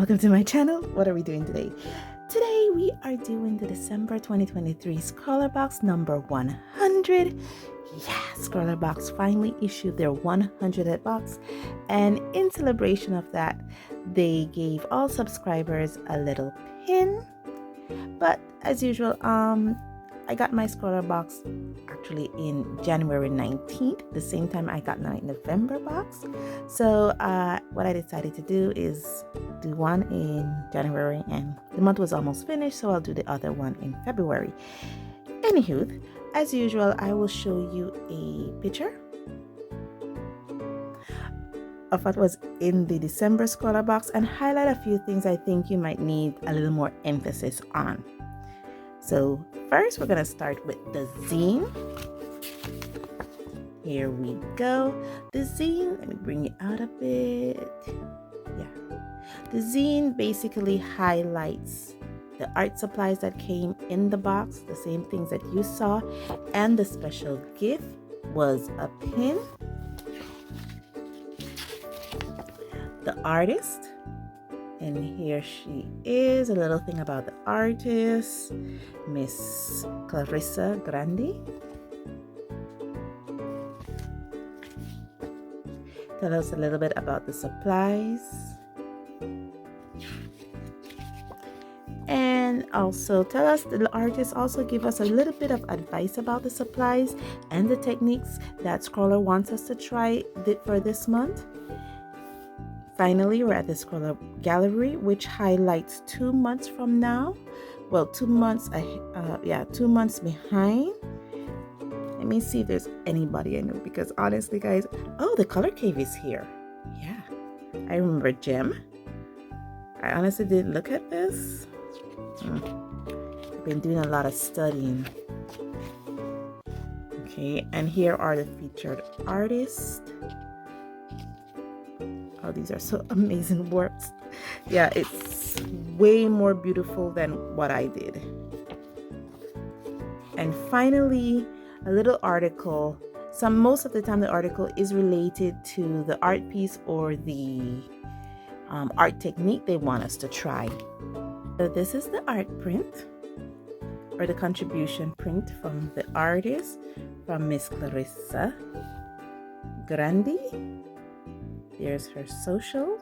welcome to my channel. What are we doing today? Today we are doing the December 2023 Scrawlrbox number 100. Yeah, Scrawlrbox finally issued their 100th box, and in celebration of that, they gave all subscribers a little pin. But as usual, I got my Scrawlrbox actually in January 19th, the same time I got my November box. So what I decided to do is do one in January, and the month was almost finished, so I'll do the other one in February. Anywho, as usual, I will show you a picture of what was in the December Scrawlrbox and highlight a few things I think you might need a little more emphasis on. So first, we're going to start with the zine. Here we go. The zine, let me bring it out a bit. Yeah. The zine basically highlights the art supplies that came in the box, the same things that you saw, and the special gift was a pin. The artist, and here she is, a little thing about the artist, Miss Clarissa Grandi. Tell us a little bit about the supplies. And also tell us, the artist also give us a little bit of advice about the supplies and the techniques that Scrawler wants us to try for this month. Finally, we're at the Scrawler Gallery, which highlights 2 months from now. Well, 2 months, 2 months behind. Let me see if there's anybody I know, because honestly, guys, oh, the Color Cave is here. Yeah, I remember Gem. I honestly didn't look at this. I've been doing a lot of studying. Okay, and here are the featured artists. Oh, these are so amazing works. Yeah, it's way more beautiful than what I did. And finally, a little article. Most of the time the article is related to the art piece or the art technique they want us to try. So this is the art print, or the contribution print from the artist, from Miss Clarissa Grandi. There's her social.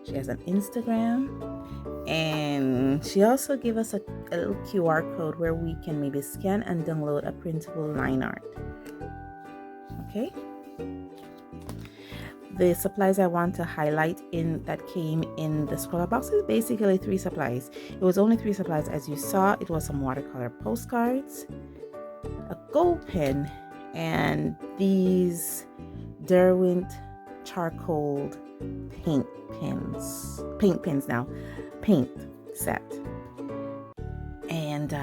She has an Instagram, and she also gave us a little QR code where we can maybe scan and download a printable line art. Okay. The supplies I want to highlight that came in the Scrawlrbox is basically 3 supplies. It was only 3 supplies, as you saw. It was some watercolor postcards, a gold pen, and these Derwent charcoal paint set. And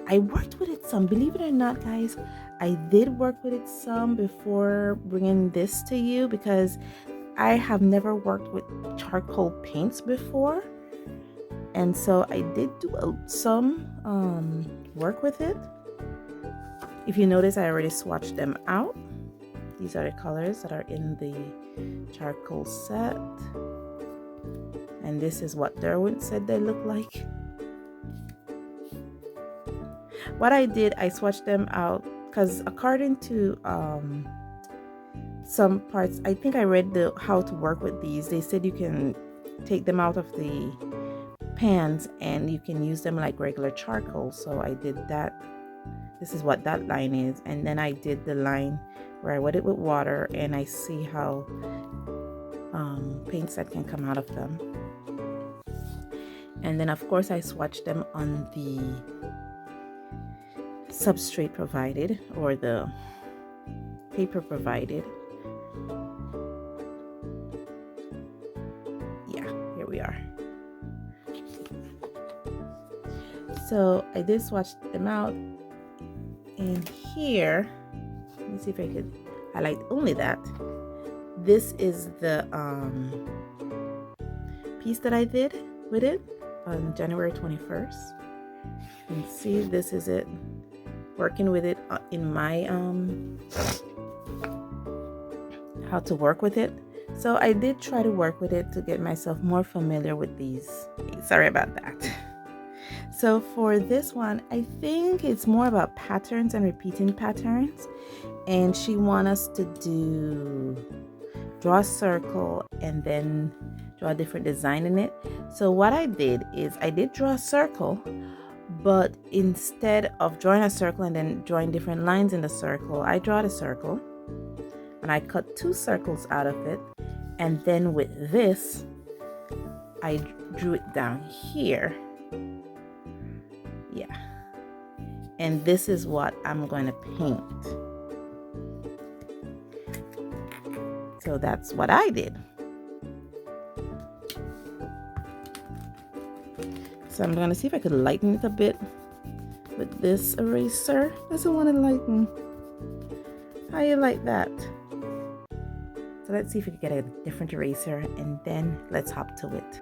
I worked with it some, believe it or not, guys. I did work with it some before bringing this to you, because I have never worked with charcoal paints before, and so I did do some work with it. If you notice, I already swatched them out. These are the colors that are in the charcoal set, and this is what Derwent said they look like. What I did, I swatched them out because according to some parts, I think I read how to work with these. They said you can take them out of the pans and you can use them like regular charcoal. So I did that. This is what that line is, and then I did the line where I wet it with water, and I see how paints that can come out of them. And then of course I swatched them on the substrate provided, or the paper provided. Yeah, here we are. So I did swatch them out, and here, let me see if I could highlight only that. This is the piece that I did with it on January 21st. And see, this is it, working with it in my how to work with it. So I did try to work with it to get myself more familiar with these. Sorry about that. So for this one, I think it's more about patterns and repeating patterns. And she wants us to draw a circle and then draw a different design in it. So what I did is I did draw a circle, but instead of drawing a circle and then drawing different lines in the circle, I draw a circle and I cut 2 circles out of it. And then with this, I drew it down here. Yeah. And this is what I'm going to paint. So that's what I did. So I'm going to see if I could lighten it a bit with this eraser. Doesn't want to lighten. How you like that? So let's see if we can get a different eraser and then let's hop to it.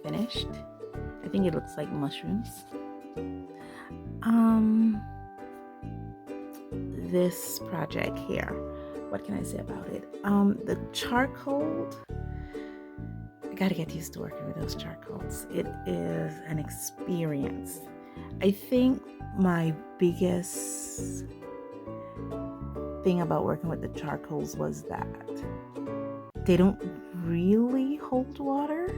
Finished. I think it looks like mushrooms. This project here, what can I say about it? The charcoal, I gotta get used to working with those charcoals. It is an experience. I think my biggest thing about working with the charcoals was that they don't really hold water.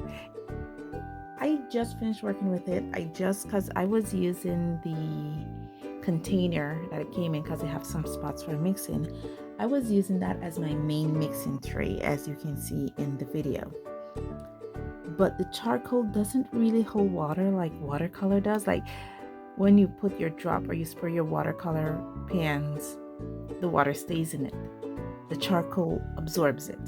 I just finished working with it. Because I was using the container that it came in because I have some spots for mixing. I was using that as my main mixing tray, as you can see in the video. But the charcoal doesn't really hold water like watercolor does. Like when you put your drop or you spray your watercolor pans, the water stays in it. The charcoal absorbs it.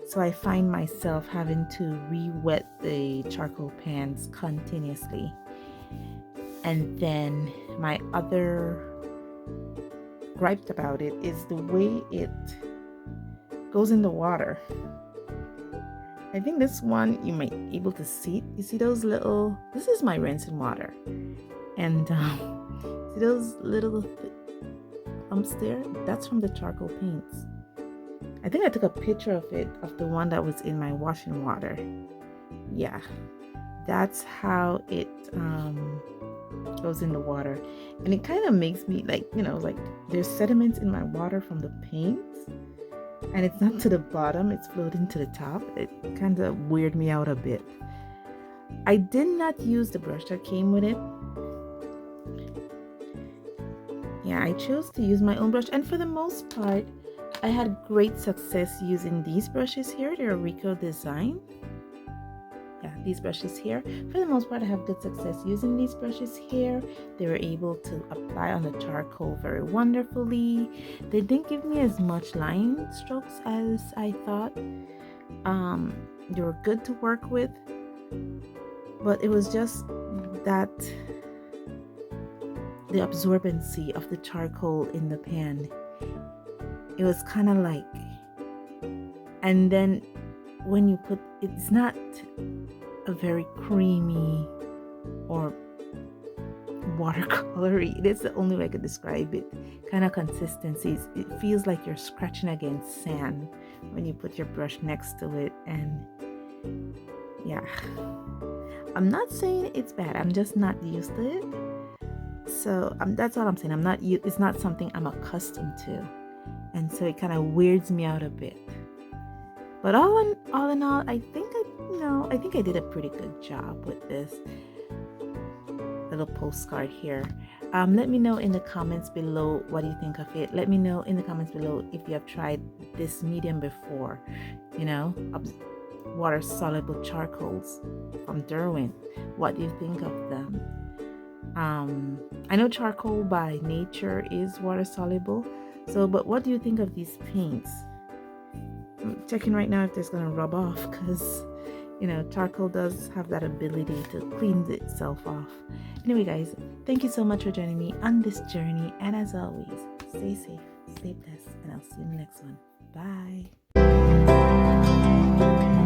So I find myself having to re-wet the charcoal pans continuously. And then my other gripe about it is the way it goes in the water. I think this one you might be able to see. You see those little, this is my rinsing water. And see those little bumps there? That's from the charcoal paints. I think I took a picture of it, of the one that was in my washing water. Yeah, that's how it goes in the water. And it kind of makes me like, like there's sediments in my water from the paints. And it's not to the bottom, it's floating to the top. It kind of weirded me out a bit. I did not use the brush that came with it. Yeah, I chose to use my own brush. And for the most part, I had great success using these brushes here. They're a Rico design. Yeah, these brushes here. For the most part, I have good success using these brushes here. They were able to apply on the charcoal very wonderfully. They didn't give me as much line strokes as I thought. they were good to work with, but it was just that the absorbency of the charcoal in the pan. It was kind of like, and then when you put, it's not a very creamy or watercolory. That's the only way I could describe it. Kind of consistencies. It feels like you're scratching against sand when you put your brush next to it. And yeah, I'm not saying it's bad. I'm just not used to it. So that's all I'm saying. It's not something I'm accustomed to, and so it kind of weirds me out a bit. But all in all, I think I did a pretty good job with this little postcard here. Let me know in the comments below what you think of it. Let me know in the comments below if you have tried this medium before. Water soluble charcoals from Derwent. What do you think of them? I know charcoal by nature is water soluble. So, but what do you think of these paints? I'm checking right now if it's gonna rub off, because charcoal does have that ability to clean itself off. Anyway, guys, thank you so much for joining me on this journey, and as always, stay safe, stay blessed, and I'll see you in the next one. Bye.